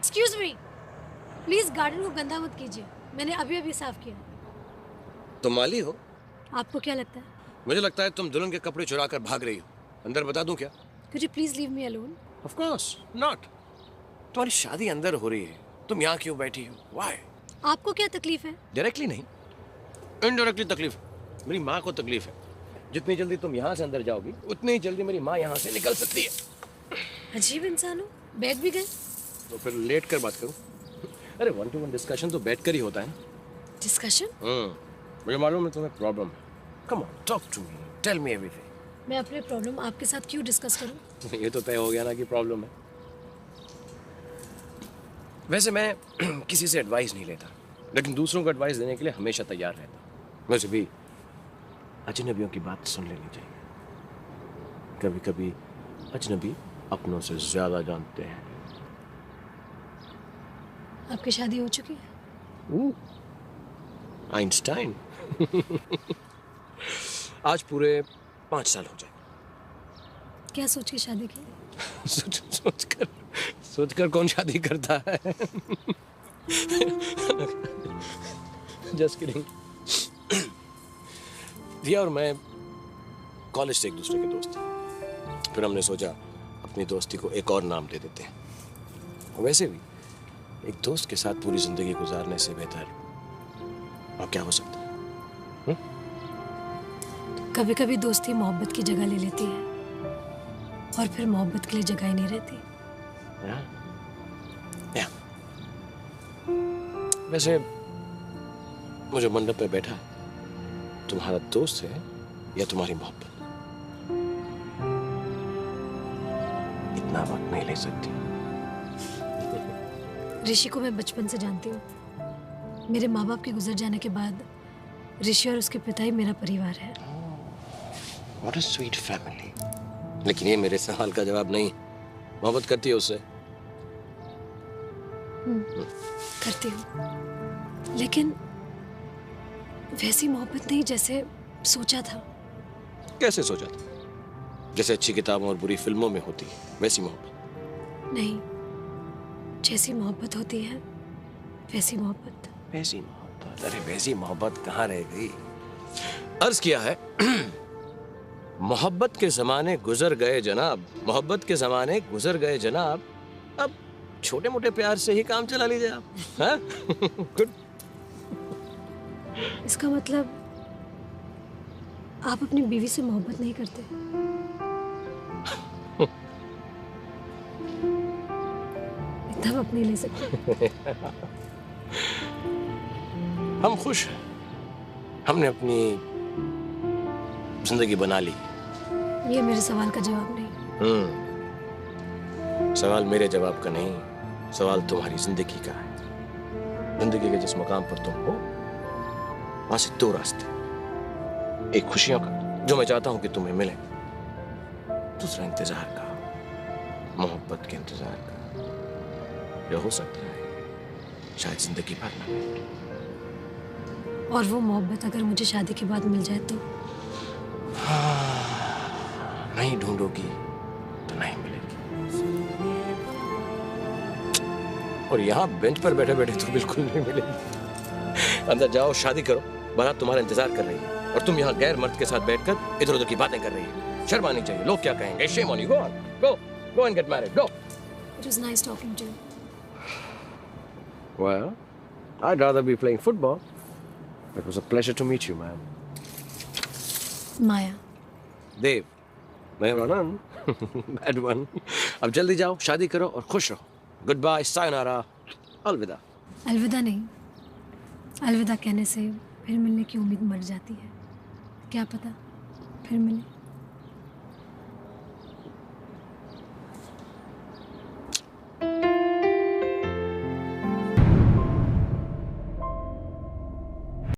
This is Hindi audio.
एक्सक्यूज मी, प्लीज गार्डन को गंदा मत कीजिए। मैंने अभी अभी साफ किया। तुम माली हो? आपको क्या लगता है? मुझे लगता है तुम दुल्हन के कपड़े चुरा कर भाग रही हो। अंदर बता दूं क्या? Could you please leave me alone? Of course not. तुम्हारी शादी अंदर हो रही है, तुम यहाँ क्यों बैठी हो? Why? आपको क्या तकलीफ है? डायरेक्टली नहीं, इनडायरेक्टली तकलीफ है। मेरी माँ को तकलीफ है। जितनी जल्दी तुम यहाँ से अंदर जाओगी उतनी ही जल्दी मेरी माँ यहाँ से निकल सकती है। अजीब इंसान हो, बैठ भी गए। तो फिर लेट कर बात करूँ? अरे 1-to-1 डिस्कशन तो बैठ कर ही होता है ना। डिस्कशन? मुझे मालूम है तुम्हें प्रॉब्लम है। Come on, talk to me, tell me everything. मैं अपने प्रॉब्लम आपके साथ क्यों डिस्कस करूं? ये तो तय हो गया ना कि प्रॉब्लम है। वैसे मैं किसी से एडवाइस नहीं लेता, लेकिन दूसरों को एडवाइस देने के लिए हमेशा तैयार रहता। वैसे भी अजनबियों की बात सुन लेनी चाहिए। कभी कभी अजनबी अपनों से ज्यादा जानते हैं। आपकी शादी हो चुकी है? आइंस्टाइन। आज पूरे 5 साल हो जाए। क्या सोच के शादी की? सोचकर कौन शादी करता है? Just kidding. दिया और मैं कॉलेज से एक दूसरे के दोस्त थे। फिर हमने सोचा अपनी दोस्ती को एक और नाम दे देते हैं। वैसे भी एक दोस्त के साथ पूरी जिंदगी गुजारने से बेहतर और क्या हो सकता है? कभी कभी दोस्ती मोहब्बत की जगह ले लेती है और फिर मोहब्बत के लिए जगह ही नहीं रहती। या। वैसे मुझे मंडप पे बैठा तुम्हारा दोस्त है या तुम्हारी मोहब्बत? इतना वक्त नहीं ले सकती। ऋषि को मैं बचपन से जानती हूँ। मेरे माँ बाप के गुजर जाने के बाद ऋषि और उसके पिता ही मेरा परिवार है। What a sweet family. लेकिन ये मेरे सवाल का जवाब नहीं। मोहब्बत करती है उससे? करती हूँ, लेकिन वैसी मोहब्बत नहीं जैसे सोचा था। कैसे सोचा था? जैसे अच्छी किताबों और बुरी फिल्मों में होती है वैसी मोहब्बत? नहीं, जैसी मोहब्बत होती है वैसी मोहब्बत। वैसी मोहब्बत? अरे वैसी मोहब्बत कहाँ रह गई? अर्ज किया है मोहब्बत के जमाने गुजर गए जनाब, मोहब्बत के जमाने गुजर गए जनाब। अब छोटे मोटे प्यार से ही काम चला लीजिए आप। हाँ? गुड। इसका मतलब आप अपनी बीवी से मोहब्बत नहीं करते? इतना वक्त नहीं ले सकते। हम खुश हैं, हमने अपनी जिंदगी बना ली। ये मेरे सवाल का जवाब नहीं। सवाल मेरे जवाब का नहीं, सवाल तुम्हारी जिंदगी का है। जिंदगी के जिस मुकाम पर तुम हो वहां से 2 रास्ते, एक खुशियों का जो मैं चाहता हूं कि तुम्हें मिले, दूसरा इंतजार का, मोहब्बत के इंतजार का, जो हो सकता है शायद जिंदगी भर न मिले। और वो मोहब्बत अगर मुझे शादी के बाद मिल जाए तो? नहीं ढूंढोगी तो नहीं मिलेगी। और यहाँ बेंच पर बैठे बैठे तो बिल्कुल नहीं मिलेगी। अंदर जाओ, शादी करो, बारात तुम्हारा इंतजार कर रही है और तुम यहाँ गैर मर्द के साथ बैठकर इधर उधर की बातें कर रही है। शर्म आनी चाहिए, लोग क्या कहेंगे? Shame on you. Go on. Go and get married. Go. It was nice talking to you. Well, I'd rather be playing football. It was a pleasure to meet you, man. माया। देव। नहीं, bad one. अब जल्दी जाओ, शादी करो और खुश रहो। Goodbye, sayonara, अलविदा। अलविदा नहीं, अलविदा कहने से फिर मिलने की उम्मीद मर जाती है। क्या पता फिर मिले।